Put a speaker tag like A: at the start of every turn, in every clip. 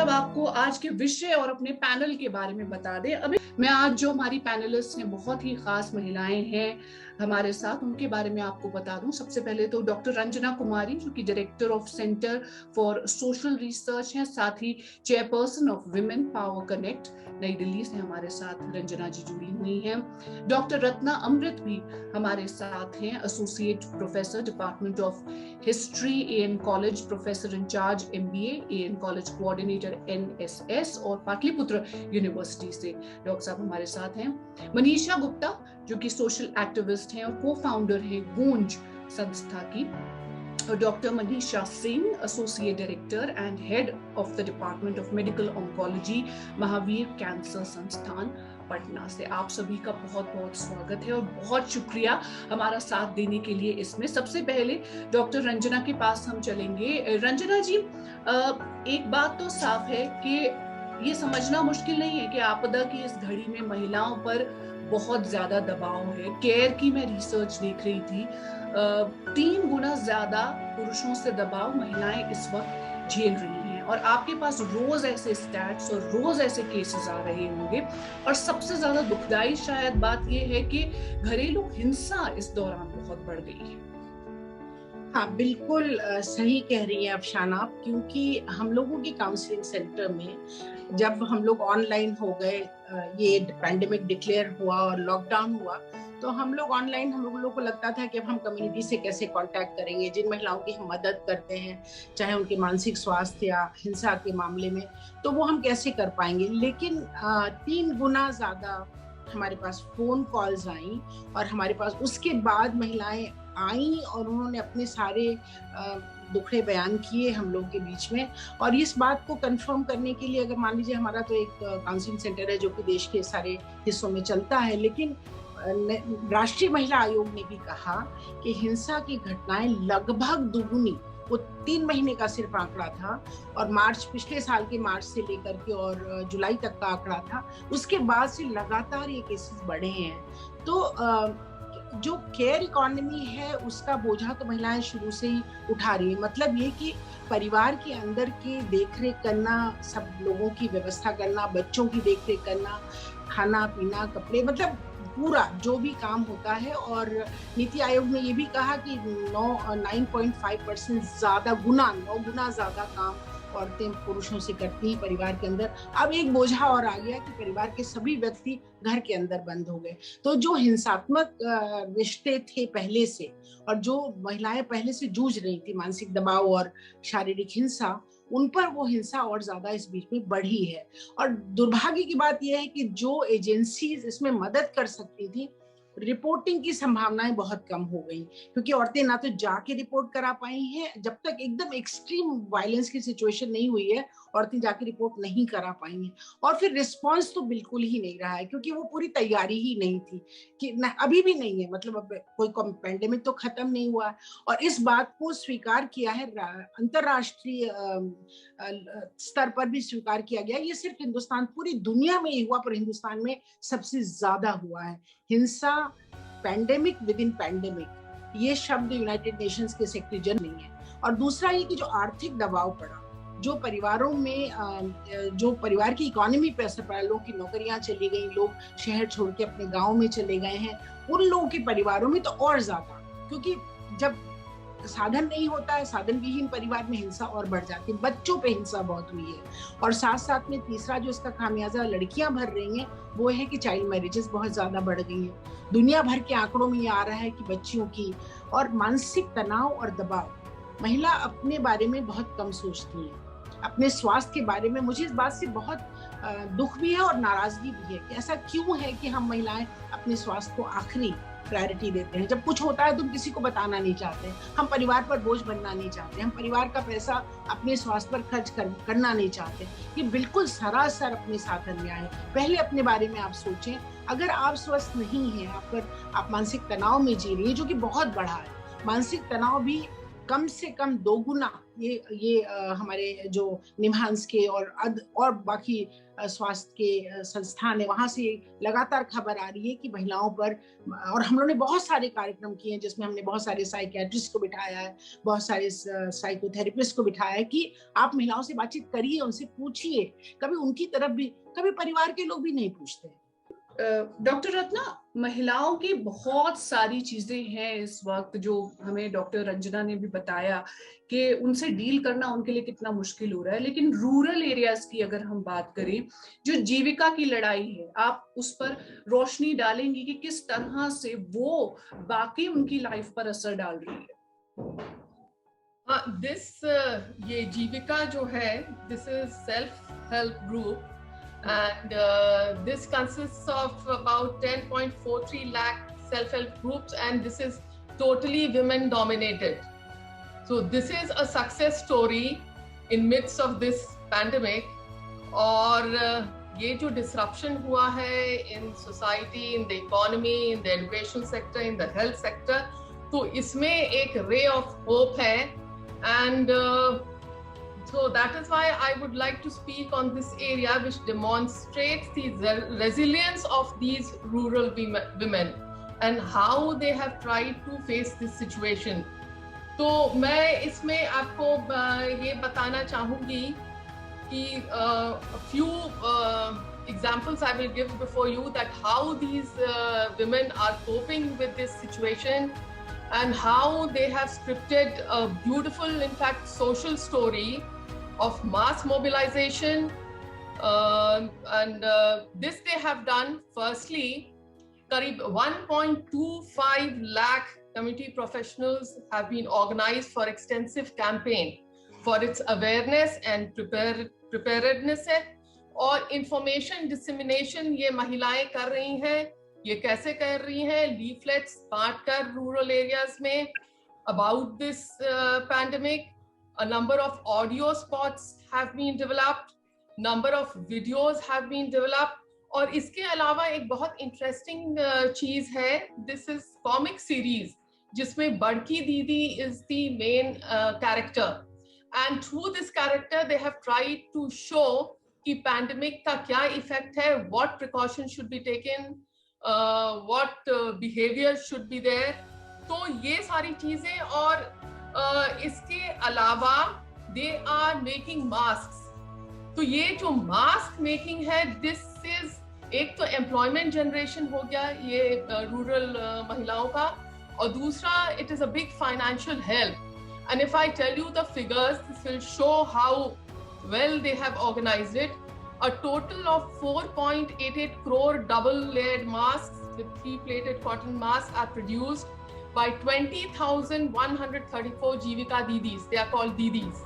A: अब आपको आज के विषय और अपने पैनल के बारे में बता दें। अभी मैं आज जो हमारी पैनलिस्ट हैं, बहुत ही खास महिलाएं हैं हमारे साथ, उनके बारे में आपको बता दूं। सबसे पहले तो डॉक्टर रंजना कुमारी, जो कि director of centre for social research हैं, साथ ही chairperson of women power connect Nai Delhi से हमारे साथ रंजना जी जुड़ी हुई हैं। डॉक्टर रत्ना अमृत भी हमारे साथ हैं, associate professor department of history AN college, professor incharge MBA AN college, coordinator NSS और पाटलिपुत्र यूनिवर्सिटी से डॉक्टर साहब हमारे साथ हैं। मनीषा गुप्ता, जो कि सोशल एक्टिविस्ट हैं और को फाउंडर हैं गूंज संस्था की। Doctor Manisha Singh, associate director and head of the department of medical oncology, Mahavir cancer संस्थान पटना से। आप सभी का बहुत बहुत स्वागत है और बहुत शुक्रिया हमारा साथ देने के लिए। इसमें सबसे पहले डॉक्टर रंजना के पास हम चलेंगे। रंजना जी, एक बात तो साफ है कि ये समझना मुश्किल नहीं है कि आपदा की इस घड़ी में महिलाओं पर बहुत ज्यादा दबाव है। केयर की मैं रिसर्च देख रही थी, 3 गुना ज्यादा पुरुषों से दबाव महिलाएं इस वक्त झेल रही हैं, और आपके पास रोज ऐसे स्टैट्स और रोज ऐसे केसेस आ रहे होंगे। और सबसे ज्यादा दुखदाई शायद बात यह है कि घरेलू हिंसा इस दौरान बहुत बढ़ गई है।
B: हाँ, बिल्कुल सही कह रही हैं अफशाना आप, क्योंकि हम लोगों की काउंसलिंग सेंटर में जब हम लोग ऑनलाइन हो गए, ये पैंडेमिक डिक्लेयर हुआ और लॉकडाउन हुआ, तो हम लोग ऑनलाइन, हम लोगों को लगता था कि अब हम कम्युनिटी से कैसे कांटेक्ट करेंगे, जिन महिलाओं की हम मदद करते हैं, चाहे उनके मानसिक स्वास्थ्य या हिंसा के मामले में, तो वो हम कैसे कर पाएंगे। लेकिन 3 गुना ज्यादा हमारे पास फोन कॉल्स आई और हमारे पास उसके बाद महिलाएं आई और उन्होंने अपने सारे दुखड़े बयान किए हम लोगों के बीच में। और इस बात को कंफर्म करने के लिए, अगर मान लीजिए हमारा तो एक काउंसलिंग सेंटर है जो कि देश के सारे हिस्सों में चलता है, लेकिन राष्ट्रीय महिला आयोग ने भी कहा कि हिंसा की घटनाएं लगभग दुगुनी, वो 3 महीने का सिर्फ आंकड़ा था और पिछले साल के मार्च से लेकर के और जुलाई तक का आंकड़ा था, उसके बाद से लगातार ये केसेस बढ़े हैं। तो जो केयर इकोनॉमी है उसका बोझा तो महिलाएं शुरू से ही उठा रही है। मतलब ये कि परिवार के अंदर की देखरेख करना, सब लोगों की व्यवस्था करना, बच्चों की देखरेख करना, खाना पीना, कपड़े, मतलब पूरा जो भी काम होता है। और नीति आयोग ने ये भी कहा कि 9.5% ज्यादा 9 गुना ज्यादा काम औरतें पुरुषों से करती हैं परिवार के अंदर। अब एक बोझा और आ गया कि परिवार के सभी व्यक्ति घर के अंदर बंद हो गए। तो जो हिंसात्मक रिश्ते थे पहले से और जो महिलाएं पहले से जूझ रही थी मानसिक दबाव और शारीरिक हिंसा, उन पर वो हिंसा और ज्यादा इस बीच में बढ़ी है। और दुर्भाग्य की बात यह है कि जो एजेंसीज इसमें मदद कर सकती थी, रिपोर्टिंग की संभावनाएं बहुत कम हो गई, क्योंकि औरतें ना तो जाके रिपोर्ट करा पाई हैं, जब तक एकदम एक्सट्रीम वायलेंस की सिचुएशन नहीं हुई है औरतें जाके रिपोर्ट नहीं करा पाई हैं। और फिर रिस्पांस तो बिल्कुल ही नहीं रहा है, क्योंकि वो पूरी तैयारी ही नहीं थी कि अभी भी नहीं है। मतलब अब कोई पैंडेमिक तो खत्म नहीं हुआ है और इस बात को स्वीकार किया है, अंतरराष्ट्रीय स्तर पर भी स्वीकार किया गया। ये सिर्फ हिंदुस्तान, पूरी दुनिया में ही हुआ पर हिंदुस्तान में सबसे ज्यादा हुआ है हिंसा। पैंडेमिक विद इन पैंडेमिक, ये शब्द यूनाइटेड नेशंस के सेक्रेटरी जनरल नहीं है। और दूसरा ये कि जो आर्थिक दबाव पड़ा, जो परिवारों में, जो परिवार की इकोनॉमी पे असर पड़ा, लोगों की नौकरियां चली गई, लोग शहर छोड़ के अपने गांव में चले गए हैं, उन लोगों के परिवारों में तो और ज्यादा, क्योंकि जब साधन नहीं होता है, साधन विहीन परिवार में हिंसा और बढ़ जाती है। बच्चों पे हिंसा बहुत हुई है। और साथ साथ में तीसरा जो इसका खामियाजा लड़कियां भर रही हैं, वो है कि चाइल्ड मैरिजेस बहुत ज्यादा बढ़ गई हैं। दुनिया भर के आंकड़ों में ये आ रहा है कि बच्चियों की, और मानसिक तनाव और दबाव, महिला अपने बारे में बहुत कम सोचती है, अपने स्वास्थ्य के बारे में। मुझे इस बात से बहुत दुख भी है और नाराजगी भी है कि ऐसा क्यों है कि हम महिलाएं अपने स्वास्थ्य को आखिरी प्रायोरिटी देते हैं। जब कुछ होता है तो हम किसी को बताना नहीं चाहते, हम परिवार पर बोझ बनना नहीं चाहते, हम परिवार का पैसा अपने स्वास्थ्य पर खर्च करना नहीं चाहते। ये बिल्कुल सरासर अपने साथ अन्याय है। पहले अपने बारे में आप सोचें। अगर आप स्वस्थ नहीं हैं, आप मानसिक तनाव में जी रही है, जो कि बहुत बड़ा है, मानसिक तनाव भी कम से कम दोगुना ये हमारे जो निम्हांस के और बाकी स्वास्थ्य के संस्थान है, वहां से लगातार खबर आ रही है कि महिलाओं पर, और हम लोगों ने बहुत सारे कार्यक्रम किए हैं जिसमें हमने बहुत सारे साइकियाट्रिस्ट को बिठाया है, बहुत सारे साइकोथेरेपिस्ट को बिठाया है कि आप महिलाओं से बातचीत करिए, उनसे पूछिए। कभी उनकी तरफ भी, कभी परिवार के लोग भी नहीं पूछते।
A: डॉक्टर रत्ना, महिलाओं की बहुत सारी चीजें हैं इस वक्त जो हमें डॉक्टर रंजना ने भी बताया कि उनसे डील करना उनके लिए कितना मुश्किल हो रहा है, लेकिन रूरल एरियाज की अगर हम बात करें, जो जीविका की लड़ाई है, आप उस पर रोशनी डालेंगी कि किस तरह से वो बाकी उनकी लाइफ पर असर डाल रही है?
C: ये जीविका जो है, this is self help group and this consists of about 10.43 lakh self-help groups, and this is totally women dominated. So this is a success story in midst of this pandemic. और ये जो disruption हुआ है in society, in the economy, in the education sector, in the health sector, तो इसमें एक ray of hope है, and so that is why I would like to speak on this area, which demonstrates the resilience of these rural women and how they have tried to face this situation. तो मैं इसमें आपको ये बताना चाहूँगी कि a few examples I will give before you, that how these women are coping with this situation and how they have scripted a beautiful, in fact, social story of mass mobilization, and this they have done. Firstly, करीब 1.25 lakh community professionals have been organized for extensive campaign for its awareness and preparedness है, और information dissemination ये महिलाएं कर रही हैं। ये कैसे कर रही हैं? leaflets बांटकर rural areas में about this pandemic. A number of audio spots have been developed, number of videos have been developed, और इसके अलावा एक बहुत interesting चीज है, this is comic series जिसमें बड़की दीदी is the main character, and through this character they have tried to show कि pandemic का क्या effect है, what precautions should be taken, what behavior should be there. तो ये सारी चीजें, और इसके अलावा दे आर मेकिंग मास्क। तो ये जो मास्क मेकिंग है, दिस इज एक तो एम्प्लॉयमेंट जनरेशन हो गया ये रूरल महिलाओं का, और दूसरा it is a big financial help. And if I tell you the figures, this will show how well they have organised it. A total of 4.88 crore double-layered masks with 3-plated cotton masks are produced by 20,134 Jivika Didis. They are called Didis.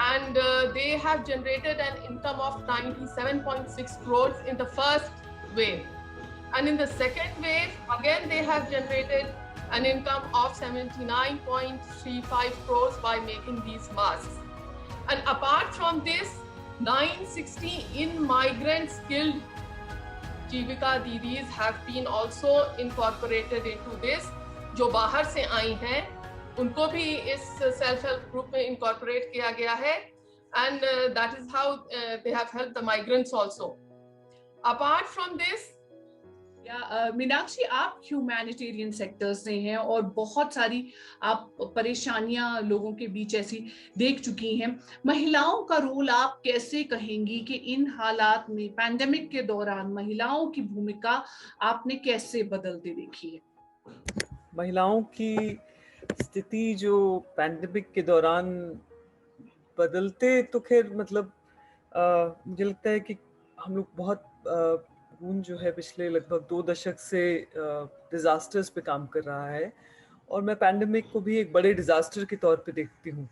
C: And they have generated an income of 97.6 crores in the first wave. And in the second wave, again, they have generated an income of 79.35 crores by making these masks. And apart from this, 960 in-migrant skilled Jivika Didis have been also incorporated into this. जो बाहर से आई हैं उनको भी इस self help group में incorporate किया गया है, and that is how they have helped the migrants also. Apart from this,
A: Meenakshi, आप ह्यूमैनिटेरियन सेक्टर से हैं और बहुत सारी आप परेशानियां लोगों के बीच ऐसी देख चुकी हैं। महिलाओं का रोल आप कैसे कहेंगी कि इन हालात में, पैंडेमिक के दौरान महिलाओं की भूमिका आपने कैसे बदलते देखी है?
D: महिलाओं की स्थिति जो पैंडेमिक के दौरान बदलते, तो खैर मतलब मुझे लगता है कि हम लोग बहुत जो है पिछले लगभग 2 दशक से डिजास्टर्स पे काम कर रहा है, और मैं पैंडेमिक को भी एक बड़े डिजास्टर के तौर पे देखती हूँ।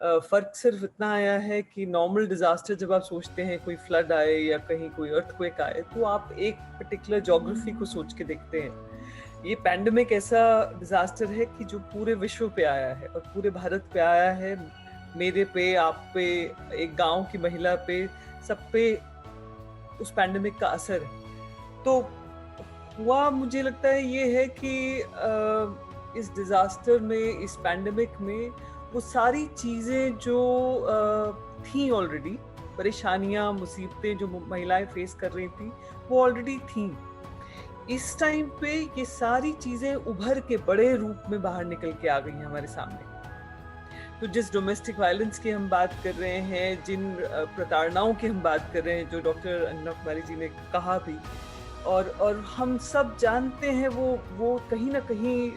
D: फ़र्क सिर्फ इतना आया है कि नॉर्मल डिजास्टर जब आप सोचते हैं कोई फ्लड आए या कहीं कोई अर्थक्वेक आए, तो आप एक पर्टिकुलर ज्योग्राफी को सोच के देखते हैं। ये पैंडेमिक ऐसा डिजास्टर है कि जो पूरे विश्व पे आया है और पूरे भारत पे आया है, मेरे पे, आप पे, एक गांव की महिला पे, सब पे उस पैंडेमिक का असर है। तो हुआ मुझे लगता है ये है कि इस डिजास्टर में, इस पैंडेमिक में वो सारी चीजें जो थी ऑलरेडी, परेशानियां, मुसीबतें जो महिलाएं फेस कर रही थी वो ऑलरेडी थी। इस टाइम पे ये सारी चीजें उभर के बड़े रूप में बाहर निकल के आ गई हैं हमारे सामने। तो जिस डोमेस्टिक वायलेंस की हम बात कर रहे हैं, जिन प्रताड़नाओं की हम बात कर रहे हैं, जो डॉक्टर अंजना कुमारी जी ने कहा भी, और हम सब जानते हैं वो कहीं ना कहीं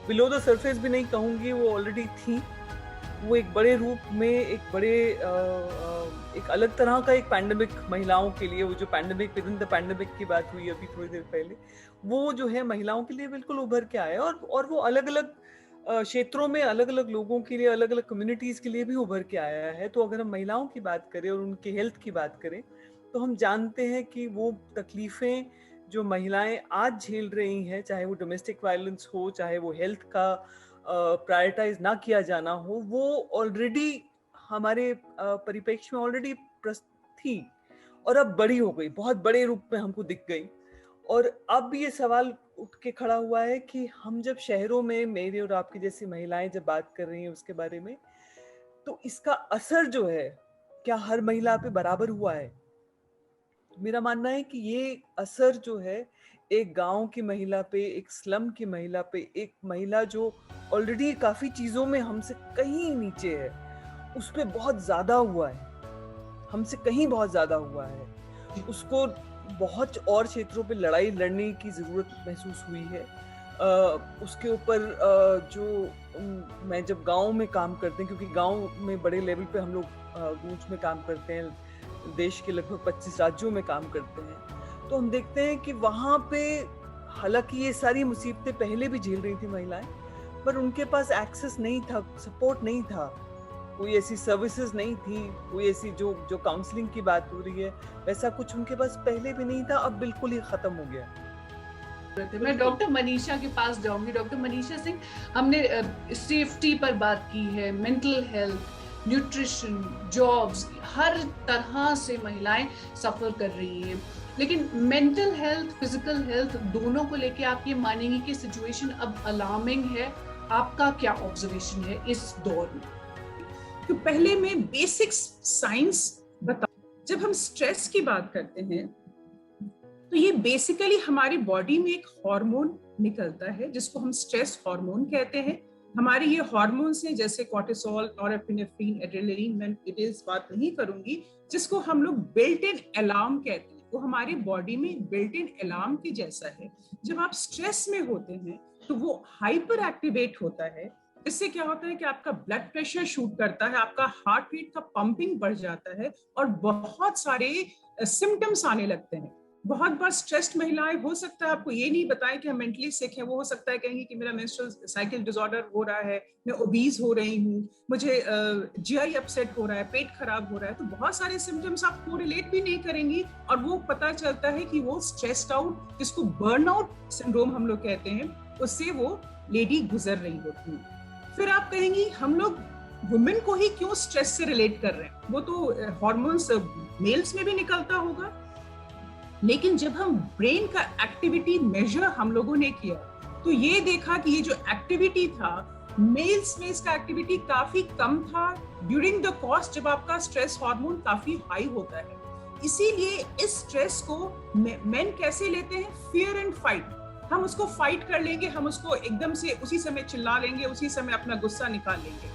D: बिलो द सरफेस भी नहीं कहूँगी, वो ऑलरेडी थी। वो एक बड़े रूप में, एक अलग तरह का एक पैंडेमिक महिलाओं के लिए, वो जो pandemic with in the pandemic की बात हुई अभी थोड़ी देर पहले, वो जो है महिलाओं के लिए बिल्कुल उभर के आया, और वो अलग अलग क्षेत्रों में अलग अलग लोगों के लिए, अलग अलग कम्युनिटीज के लिए भी उभर के आया है। तो अगर हम महिलाओं की बात करें और उनके हेल्थ की बात करें, तो हम जानते हैं कि वो तकलीफें जो महिलाएं आज झेल रही हैं, चाहे वो डोमेस्टिक वायलेंस हो, चाहे वो हेल्थ का प्रायोरिटाइज ना किया जाना हो, वो ऑलरेडी हमारे परिप्रेक्ष्य में ऑलरेडी थी, और अब बड़ी हो गई, बहुत बड़े रूप में हमको दिख गई। और अब ये सवाल उठ के खड़ा हुआ है कि हम जब शहरों में, मेरे और आपकी जैसी महिलाएं जब बात कर रही हैं उसके बारे में, तो इसका असर जो है क्या हर महिला पे बराबर हुआ है? मेरा मानना है कि ये असर जो है एक गांव की महिला पे, एक स्लम की महिला पे, एक महिला जो ऑलरेडी काफी चीजों में हमसे कहीं नीचे है, उस पे बहुत ज्यादा हुआ है, हमसे कहीं बहुत ज्यादा हुआ है। उसको बहुत और क्षेत्रों पे लड़ाई लड़ने की जरूरत महसूस हुई है। उसके ऊपर जो मैं जब गांव में काम करते हैं, क्योंकि गांव में बड़े लेवल पे हम लोग गूंज में काम करते हैं, देश के लगभग 25 राज्यों में काम करते हैं, तो हम देखते हैं कि वहाँ पे हालांकि ये सारी मुसीबतें पहले भी झेल रही थी महिलाएं, पर उनके पास एक्सेस नहीं था, सपोर्ट नहीं था, कोई ऐसी सर्विसेज नहीं थी, कोई ऐसी जो काउंसलिंग की बात हो रही है, वैसा कुछ उनके पास पहले भी नहीं था, अब बिल्कुल ही खत्म हो गया।
A: मैं डॉक्टर मनीषा के पास जाऊंगी। डॉक्टर मनीषा सिंह, हमने सेफ्टी पर बात की है, मेंटल हेल्थ, न्यूट्रिशन, जॉब्स, हर तरह से महिलाएं सफर कर रही हैं, लेकिन मेंटल हेल्थ, फिजिकल हेल्थ दोनों को लेके आप ये मानेंगे कि सिचुएशन अब अलार्मिंग है। आपका क्या ऑब्जर्वेशन है इस दौर में?
B: तो पहले मैं बेसिक साइंस बताऊं। जब हम स्ट्रेस की बात करते हैं तो ये बेसिकली हमारी बॉडी में एक हार्मोन निकलता है जिसको हम स्ट्रेस हार्मोन कहते हैं। हमारे ये हार्मोन्स हैं जैसे कॉर्टिसोल, नॉरएपिनेफ्रिन, एड्रेनलिन, मैं डिटेल्स बात नहीं करूंगी, जिसको हम लोग बिल्ट इन अलार्म कहते हैं। वो हमारी बॉडी में बिल्ट इन अलार्म के जैसा है। जब आप स्ट्रेस में होते हैं तो वो हाइपर एक्टिवेट होता है। इससे क्या होता है कि आपका ब्लड प्रेशर शूट करता है, आपका हार्ट रेट का पंपिंग बढ़ जाता है और बहुत सारे सिम्टम्स आने लगते हैं। बहुत बार स्ट्रेस्ड महिलाएं, हो सकता है आपको ये नहीं बताएं कि हम मेंटली सिक हैं, वो हो सकता है कहेंगे कि मेरा मेंस्ट्रुअल साइकिल डिसऑर्डर हो रहा है, मैं ओबीज हो रही हूँ, मुझे जीआई अपसेट हो रहा है, पेट खराब हो रहा है। तो बहुत सारे सिम्टम्स आप कोरिलेट भी नहीं करेंगी और वो पता चलता है कि वो स्ट्रेस्ड आउट, जिसको बर्नआउट सिंड्रोम हम लोग कहते हैं, उससे वो लेडी गुजर रही होती है। फिर आप कहेंगी हम लोग वुमेन को ही क्यों स्ट्रेस से रिलेट कर रहे हैं, वो तो हार्मोन्स मेल्स में भी निकलता होगा। लेकिन जब हम ब्रेन का एक्टिविटी मेजर हम लोगों ने किया तो ये देखा कि ये जो एक्टिविटी था, मेल्स में इसका एक्टिविटी काफी कम था ड्यूरिंग द कोर्स, जब आपका स्ट्रेस हार्मोन काफी हाई होता है। इसीलिए इस स्ट्रेस को मेन कैसे लेते हैं, फियर एंड फाइट। हम उसको फाइट कर लेंगे, हम उसको एकदम से उसी समय चिल्ला लेंगे, उसी समय अपना गुस्सा निकाल लेंगे।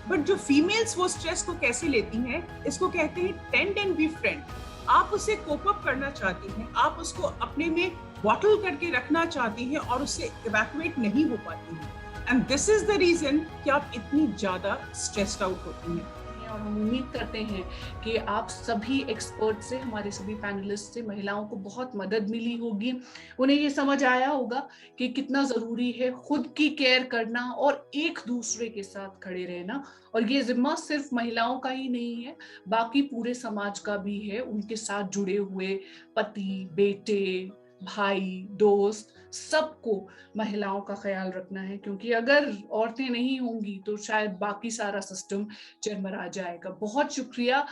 B: बट जो फीमेल्स वो स्ट्रेस को कैसे लेती हैं, इसको कहते हैं टेंड एंड बी फ्रेंड। आप उससे कोप अप करना चाहती हैं, आप उसको अपने में बॉटल करके रखना चाहती हैं और उससे इवैक्यूएट नहीं हो पाती हैं। And this is the reason कि आप इतनी ज्यादा स्ट्रेस्ड आउट होती हैं।
A: और हम उम्मीद करते हैं कि आप सभी एक्सपर्ट से, हमारे सभी पैनलिस्ट से महिलाओं को बहुत मदद मिली होगी। उन्हें ये समझ आया होगा कि कितना ज़रूरी है खुद की केयर करना और एक दूसरे के साथ खड़े रहना। और ये जिम्मा सिर्फ महिलाओं का ही नहीं है, बाकी पूरे समाज का भी है। उनके साथ जुड़े हुए पति, बेटे, भाई, दोस्त, सबको महिलाओं का ख्याल रखना है, क्योंकि अगर औरतें नहीं होंगी तो शायद बाकी सारा सिस्टम चरमरा जाएगा। बहुत शुक्रिया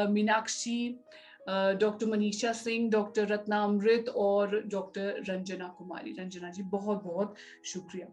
A: मीनाक्षी, डॉक्टर मनीषा सिंह, डॉक्टर रत्ना अमृत और डॉक्टर रंजना कुमारी। रंजना जी, बहुत बहुत शुक्रिया।